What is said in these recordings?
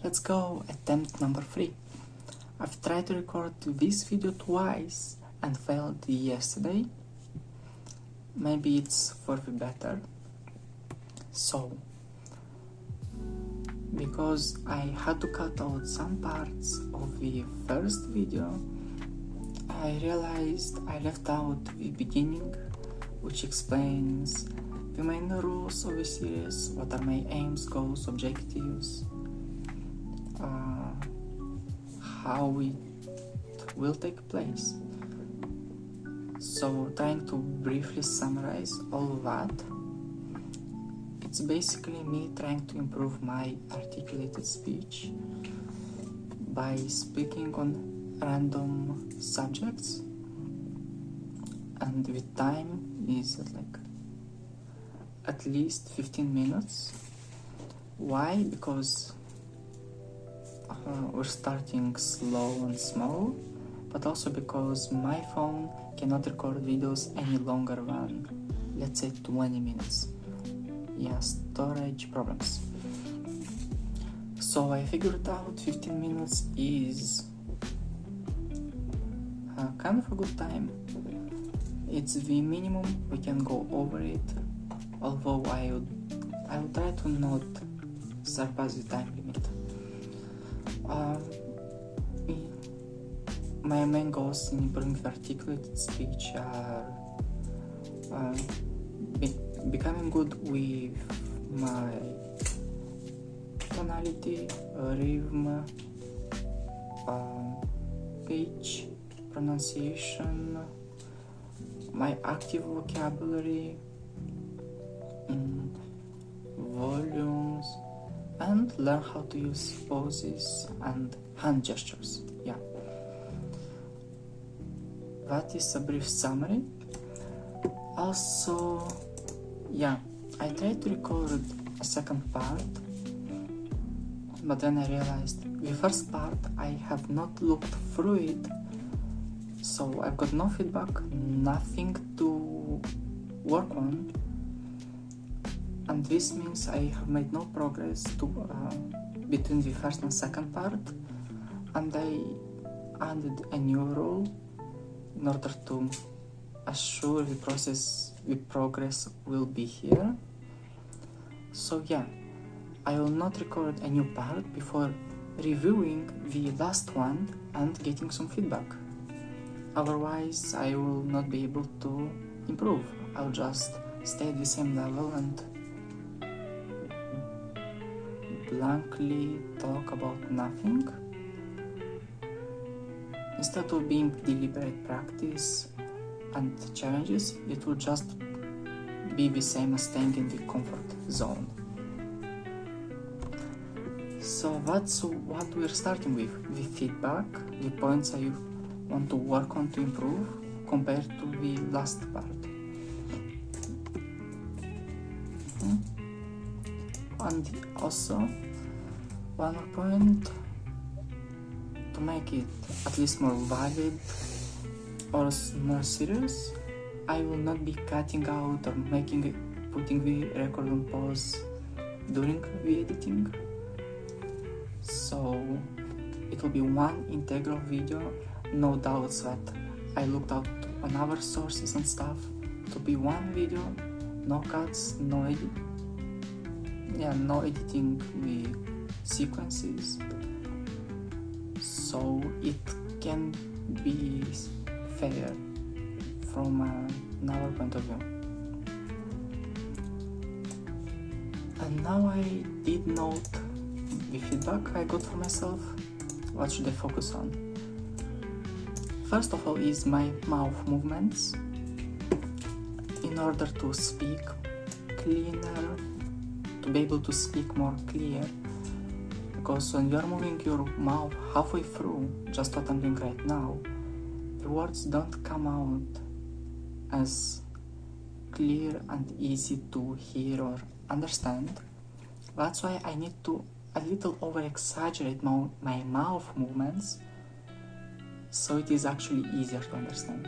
Let's go, attempt number 3. I've tried to record this video twice and failed yesterday. Maybe it's for the better. So, because I had to cut out some parts of the first video, I realized I left out the beginning, which explains the main rules of the series, what are my aims, goals, objectives, how it will take place. So, trying to briefly summarize all of that, it's basically me trying to improve my articulated speech by speaking on random subjects, and the time is like at least 15 minutes. Why? Because we're starting slow and small, but also because my phone cannot record videos any longer than, let's say, 20 minutes. Yeah, storage problems. So I figured out 15 minutes is kind of a good time. It's the minimum, we can go over it, although I will try to not surpass the time limit. My main goals in improving the articulated speech are becoming good with my tonality, rhythm, pitch, pronunciation, my active vocabulary, volumes, and learn how to use poses and hand gestures. Yeah, that is a brief summary. Also, yeah, I tried to record a second part, but then I realized the first part I have not looked through it, so I've got no feedback, nothing to work on, and this means I have made no progress between the first and second part, and I added a new rule in order to assure the progress will be here. So yeah, I will not record a new part before reviewing the last one and getting some feedback. Otherwise, I will not be able to improve. I'll just stay at the same level and blankly talk about nothing. Instead of being deliberate practice and challenges, it will just be the same as staying in the comfort zone. So that's what we're starting with, the feedback, the points I want to work on to improve compared to the last part. And also, one more point, to make it at least more valid or more serious, I will not be cutting out or putting the record on pause during the editing. So it will be one integral video, no doubts that I looked out on other sources and stuff. It will be one video, no cuts, no editing the sequences. So it can be fair from another point of view. And now I did note the feedback I got for myself. What should I focus on? First of all is my mouth movements, in order to speak cleaner, to be able to speak more clear. Because when you are moving your mouth halfway through, just what I'm doing right now, the words don't come out as clear and easy to hear or understand. That's why I need to a little over-exaggerate my mouth movements, so it is actually easier to understand.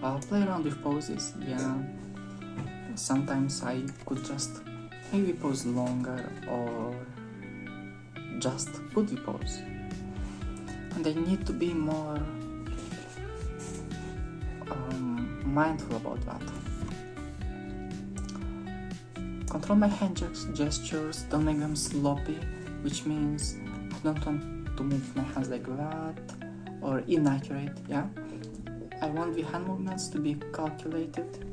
I'll play around with poses, yeah. Sometimes I could just maybe pause longer or just put the pose. And I need to be more mindful about that. Control my hand gestures, don't make them sloppy, which means I don't want to move my hands like that or inaccurate, yeah? I want the hand movements to be calculated.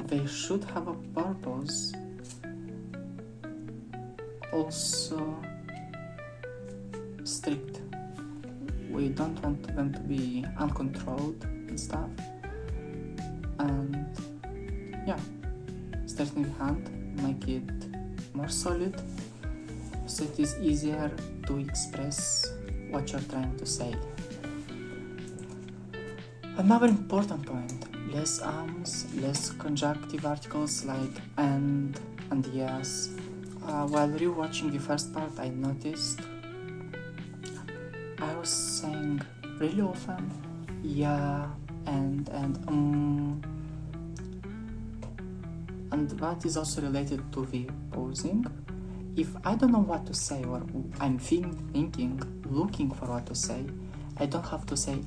They should have a purpose. Also strict. We don't want them to be uncontrolled and stuff. And yeah, straighten the hand, make it more solid, so it is easier to express what you're trying to say. Another important point, less ums, less conjunctive articles like and yes. While rewatching the first part, I noticed I was saying really often yeah and that is also related to the posing. If I don't know what to say or I'm thinking, looking for what to say, I don't have to say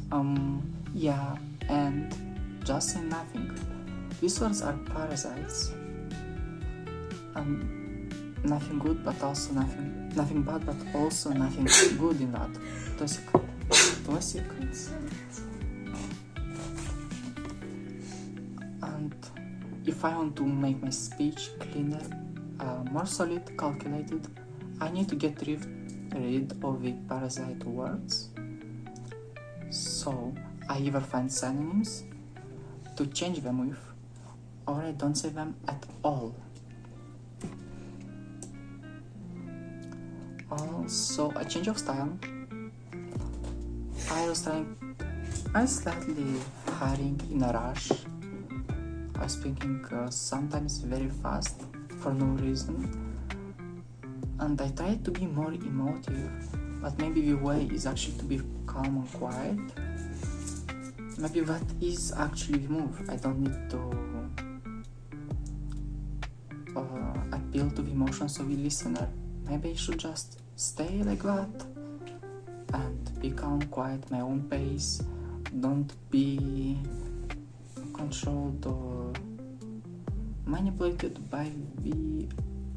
yeah and just say nothing. These words are parasites. Nothing good, but also nothing bad, but also nothing good in that. Toxic. And if I want to make my speech cleaner, more solid, calculated, I need to get rid of the parasite words. So I either find synonyms to change them with, or I don't say them at all. Also, a change of style. I was slightly hurrying in a rush. I was speaking sometimes very fast for no reason, and I tried to be more emotive, but maybe the way is actually to be calm and quiet. Maybe that is actually the move. I don't need to appeal to the emotions of the listener. Maybe I should just stay like that and be calm, quiet, my own pace. Don't be controlled or manipulated by the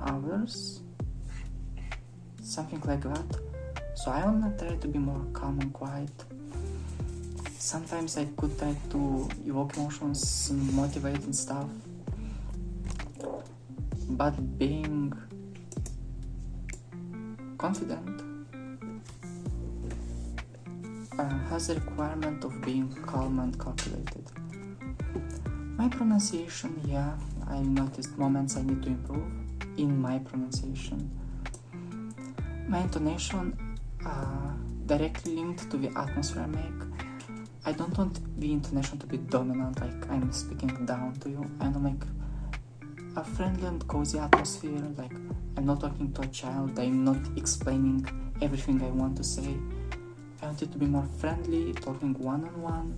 others. Something like that. So I wanna try to be more calm and quiet. Sometimes I could try to evoke emotions, motivate and stuff. But being confident has a requirement of being calm and calculated. My pronunciation, yeah, I noticed moments I need to improve in my pronunciation. My intonation, directly linked to the atmosphere I make. I don't want the intonation to be dominant, like I'm speaking down to you. I want to make a friendly and cozy atmosphere, like I'm not talking to a child, I'm not explaining everything I want to say. I want it to be more friendly, talking one-on-one.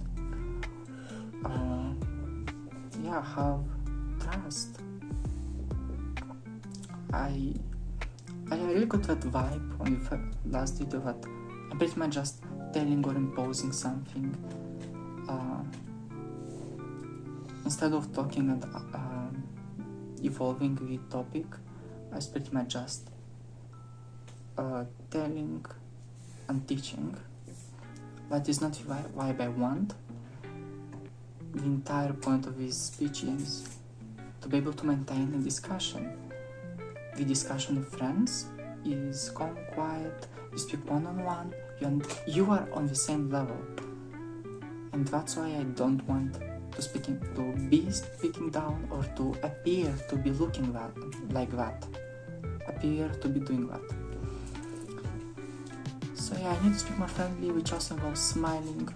Have trust. I really got that vibe on the last video that I'm pretty much just telling or imposing something. Instead of talking and evolving the topic, I was pretty much just telling and teaching. That is not the vibe I want. The entire point of this speech is to be able to maintain a discussion. The discussion with friends is calm, quiet, you speak one-on-one, and you are on the same level. And that's why I don't want to be speaking down or to appear to be looking like that. Appear to be doing that. So yeah, I need to speak more friendly, which also involves smiling.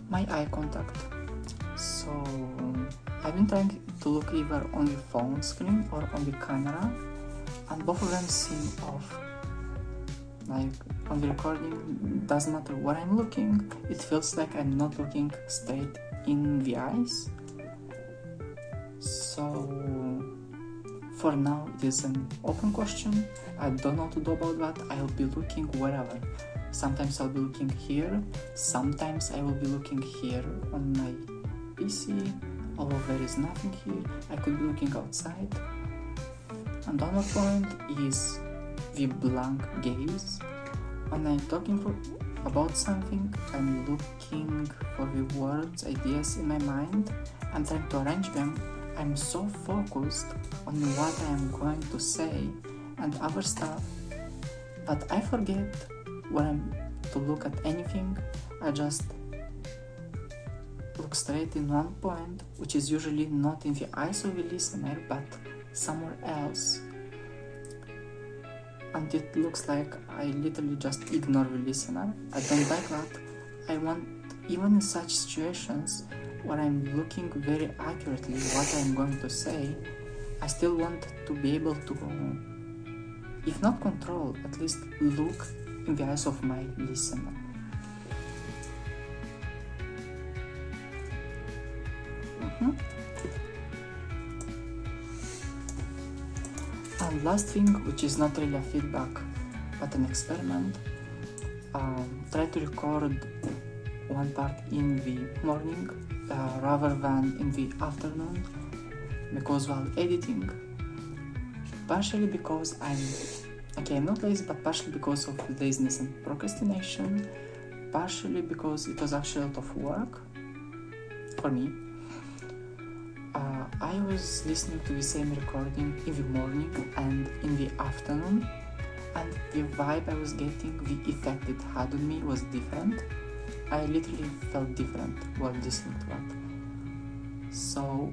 My eye contact. So I've been trying to look either on the phone screen or on the camera, and both of them seem off. Like on the recording, doesn't matter where I'm looking, it feels like I'm not looking straight in the eyes. So For now, it is an open question. I don't know what to do about that. I'll be looking wherever. Sometimes I'll be looking here. Sometimes I will be looking here on my PC. Although there is nothing here, I could be looking outside. Another point is the blank gaze. When I'm talking about something, I'm looking for the words, ideas in my mind. I'm trying to arrange them. I'm so focused on what I am going to say and other stuff that I forget when I'm to look at anything. I just look straight in one point, which is usually not in the eyes of the listener, but somewhere else. And it looks like I literally just ignore the listener. I don't like that. I want, even in such situations where I'm looking very accurately what I'm going to say, I still want to be able to, if not control, at least look in the eyes of my listener. And last thing, which is not really a feedback but an experiment, try to record one part in the morning rather than in the afternoon, because while editing, partially because I'm not lazy, but partially because of laziness and procrastination, partially because it was actually a lot of work for me, I was listening to the same recording in the morning and in the afternoon, and the vibe I was getting, the effect it had on me was different. I literally felt different while listening to that. So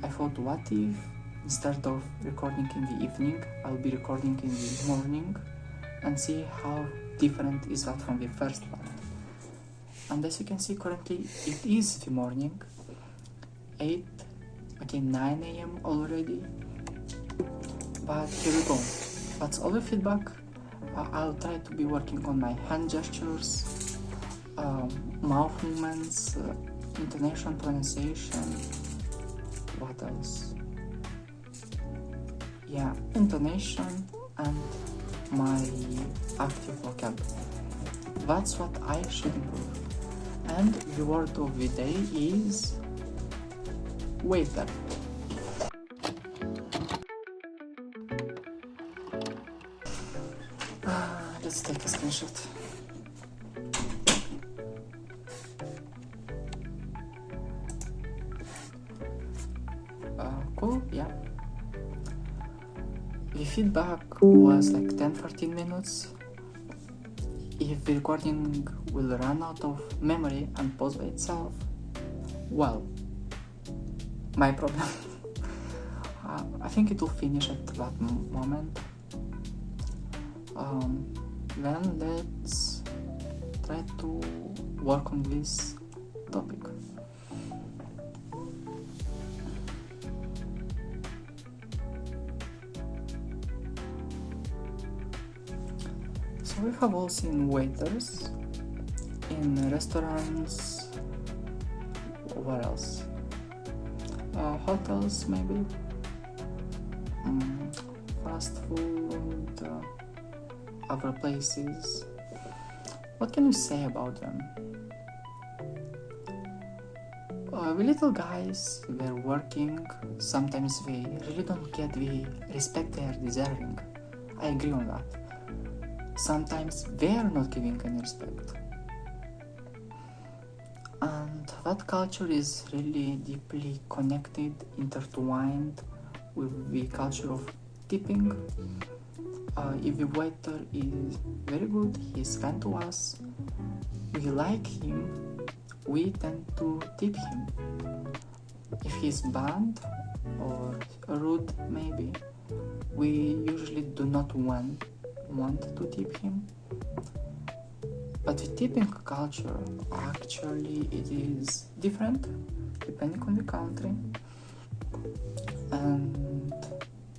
I thought, what if instead of recording in the evening, I'll be recording in the morning and see how different is that from the first part. And as you can see, currently it is the morning, 9 a.m. already, but here we go. That's all the feedback. I'll try to be working on my hand gestures, mouth movements, intonation, pronunciation, what else? Yeah, intonation and my active vocabulary. That's what I should improve. And the word of the day is waiter. Let's take a screenshot. Cool, yeah. The feedback was like 10-13 minutes. If the recording will run out of memory and pause by itself, well, my problem. I think it will finish at that moment. Then let's try to work on this topic. So we have all seen waiters in restaurants. Where else? Hotels maybe, fast food, other places. What can you say about them? The little guys, they're working, sometimes they really don't get the respect they are deserving. I agree on that. Sometimes they are not giving any respect. And that culture is really deeply connected, intertwined with the culture of tipping. If the waiter is very good, he's kind to us, we like him, we tend to tip him. If he's bad or rude maybe, we usually do not want to tip him. But the tipping culture, actually, it is different depending on the country. And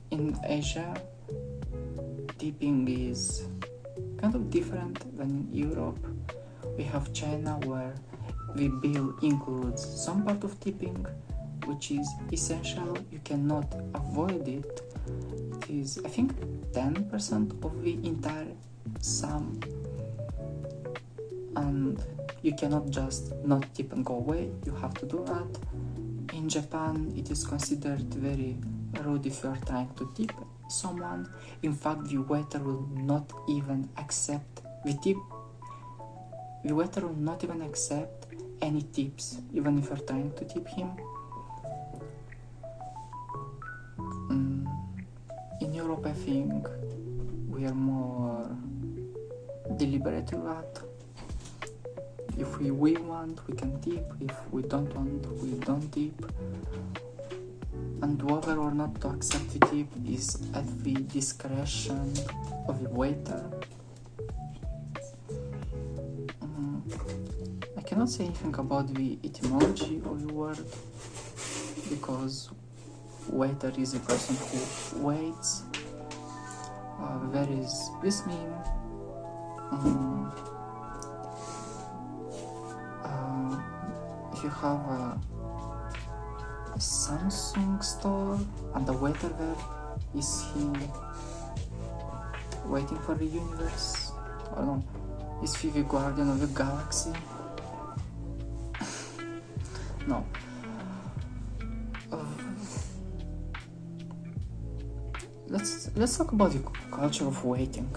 in Asia, tipping is kind of different than in Europe. We have China, where the bill includes some part of tipping. which is essential. You cannot avoid it. It is, I think, 10% of the entire sum, and you cannot just not tip and go away. You have to do that. In Japan, it is considered very rude if you are trying to tip someone. In fact, the waiter will not even accept the tip. The waiter will not even accept any tips, even if you're trying to tip him. In Europe, I think we are more deliberate with that. If we want, we can tip. If we don't want, we don't tip. And whether or not to accept the tip is at the discretion of the waiter. I cannot say anything about the etymology of the word, because waiter is a person who waits. There is this meme. If you have a Samsung store and the waiter there, is he waiting for the universe? I don't know. Is he the guardian of the galaxy? No. Let's talk about the culture of waiting.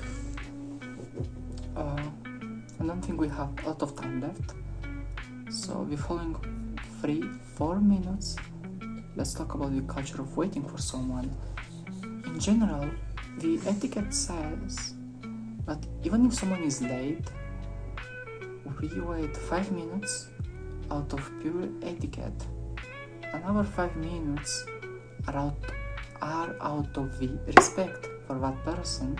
I don't think we have a lot of time left, so the following 3-4 minutes, let's talk about the culture of waiting for someone. In general, the etiquette says that even if someone is late, we wait 5 minutes out of pure etiquette. Another 5 minutes are out of the respect for that person.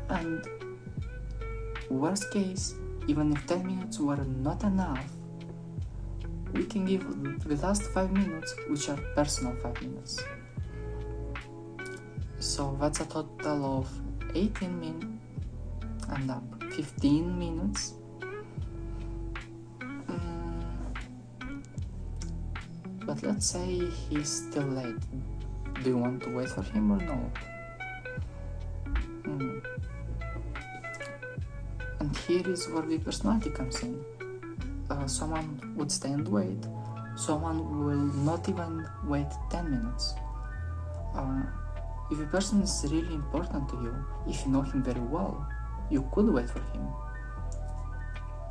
And worst case, even if 10 minutes were not enough, we can give the last 5 minutes, which are personal 5 minutes. So that's a total of 18 minutes and 15 minutes. But let's say he's still late. Do you want to wait for him or no? And here is where the personality comes in. Someone would stay and wait. Someone will not even wait 10 minutes. If a person is really important to you, if you know him very well, you could wait for him.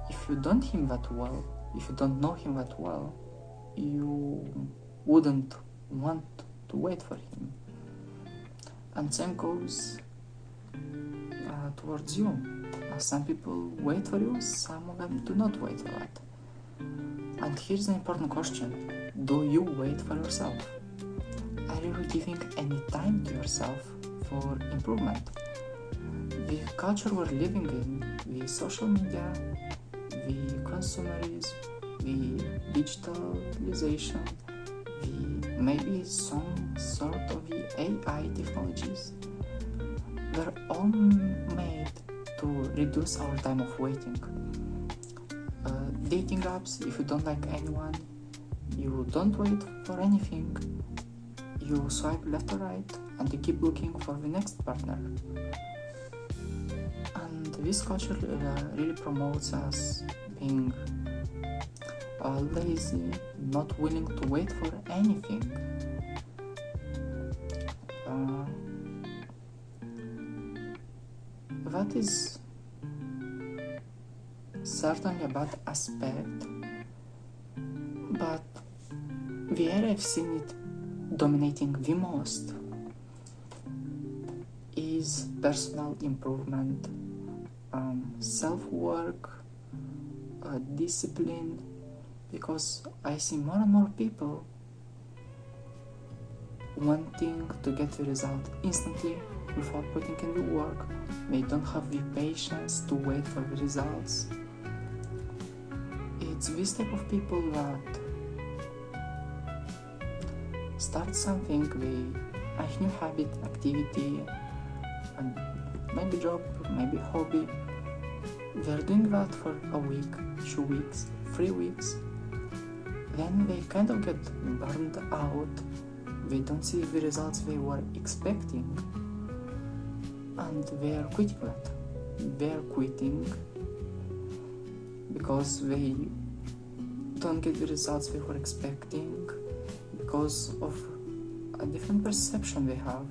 If you don't know him that well, you wouldn't want to wait for him. And same goes towards you. Some people wait for you, some of them do not wait for that. And here's an important question. Do you wait for yourself? Are you giving any time to yourself for improvement? The culture we're living in, the social media, the consumerism, the digitalization, maybe some sort of the AI technologies, they're all made to reduce our time of waiting. Dating apps, if you don't like anyone, you don't wait for anything. You swipe left or right and you keep looking for the next partner. And this culture really promotes us being lazy, not willing to wait for anything. That is certainly a bad aspect, but the area I've seen it dominating the most is personal improvement, self-work, discipline, because I see more and more people wanting to get the result instantly without putting in the work. They don't have the patience to wait for the results. It's this type of people that start something, a new habit, activity, and maybe job, maybe hobby. They're doing that for a week, 2 weeks, 3 weeks. then they kind of get burned out. They don't see the results they were expecting, and they are quitting that. They are quitting because they don't get the results they were expecting because of a different perception they have.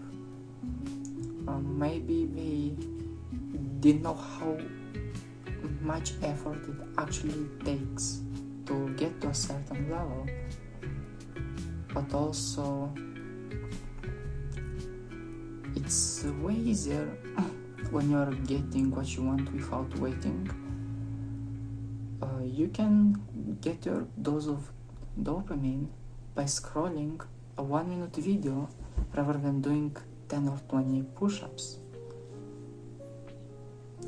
Maybe they didn't know how much effort it actually takes to get to a certain level, but also it's way easier when you're getting what you want without waiting. You can get your dose of dopamine by scrolling a 1-minute video rather than doing 10 or 20 push-ups.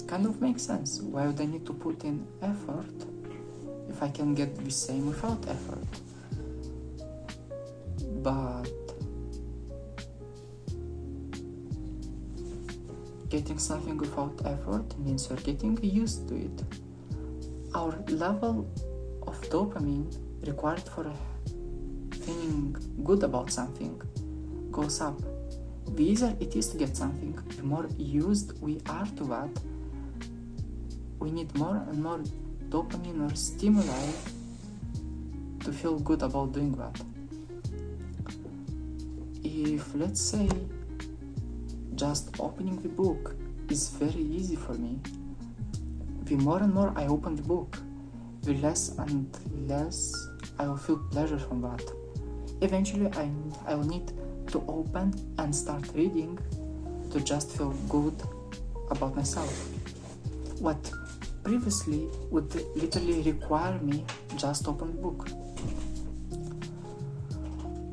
Kind of makes sense. Why would I need to put in effort if I can get the same without effort? But getting something without effort means you're getting used to it. Our level of dopamine required for feeling good about something goes up. The easier it is to get something, the more used we are to that. We need more and more dopamine or stimuli to feel good about doing that. If, let's say, just opening the book is very easy for me, the more and more I open the book, the less and less I will feel pleasure from that. Eventually I will need to open and start reading to just feel good about myself. What previously would literally require me just open the book.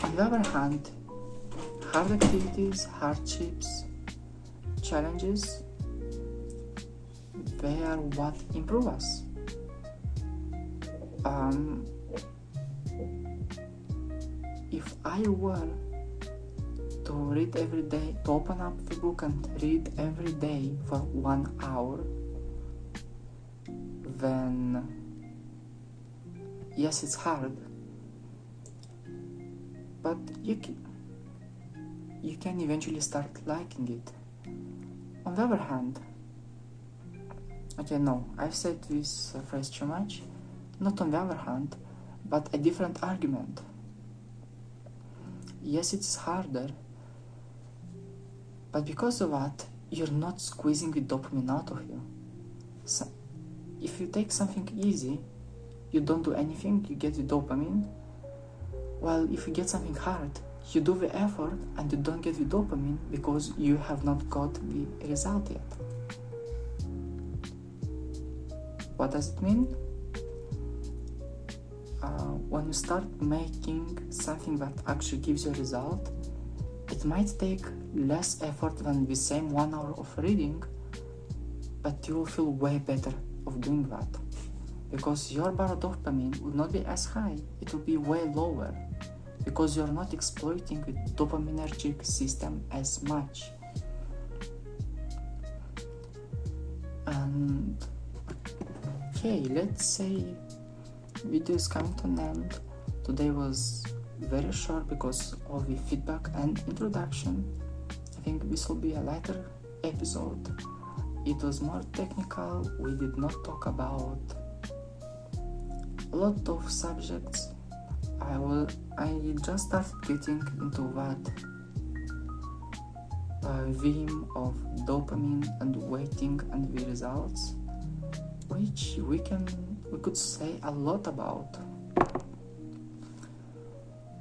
On the other hand, hard activities, hardships, challenges, they are what improve us. If I were to read every day, to open up the book and read every day for 1 hour, then yes, it's hard, but you can eventually start liking it. On the other hand, okay, no, I've said this phrase too much. Not on the other hand, but a different argument. Yes, it's harder, but because of that, you're not squeezing the dopamine out of you. So, if you take something easy, you don't do anything, you get the dopamine. While if you get something hard, you do the effort and you don't get the dopamine because you have not got the result yet. What does it mean? When you start making something that actually gives you a result, it might take less effort than the same 1 hour of reading, but you will feel way better of doing that, because your bar of dopamine will not be as high, it will be way lower, because you're not exploiting the dopaminergic system as much. And okay, let's say video is coming to an end. Today was very short because of the feedback and introduction. I think this will be a lighter episode. It was more technical. We did not talk about a lot of subjects. I just started getting into that theme of dopamine and waiting and the results, which we could say a lot about.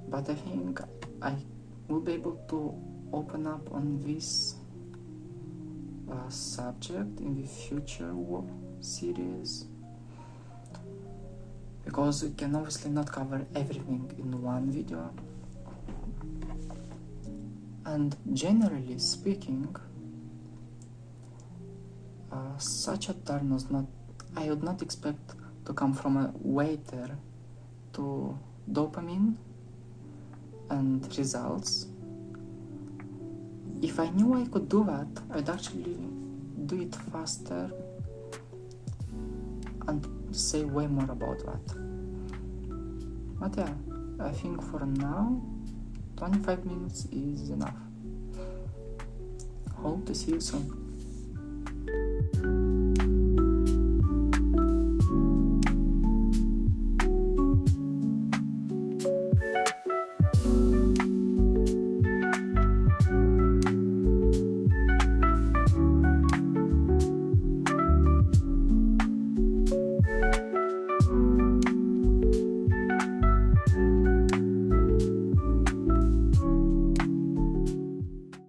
But I think I will be able to open up on this subject in the future series, because we can obviously not cover everything in one video. And generally speaking, such a turn was not, I would not expect to come from a waiter to dopamine and results. If I knew I could do that, I'd actually do it faster and say way more about that. But yeah, I think for now 25 minutes is enough. Hope to see you soon.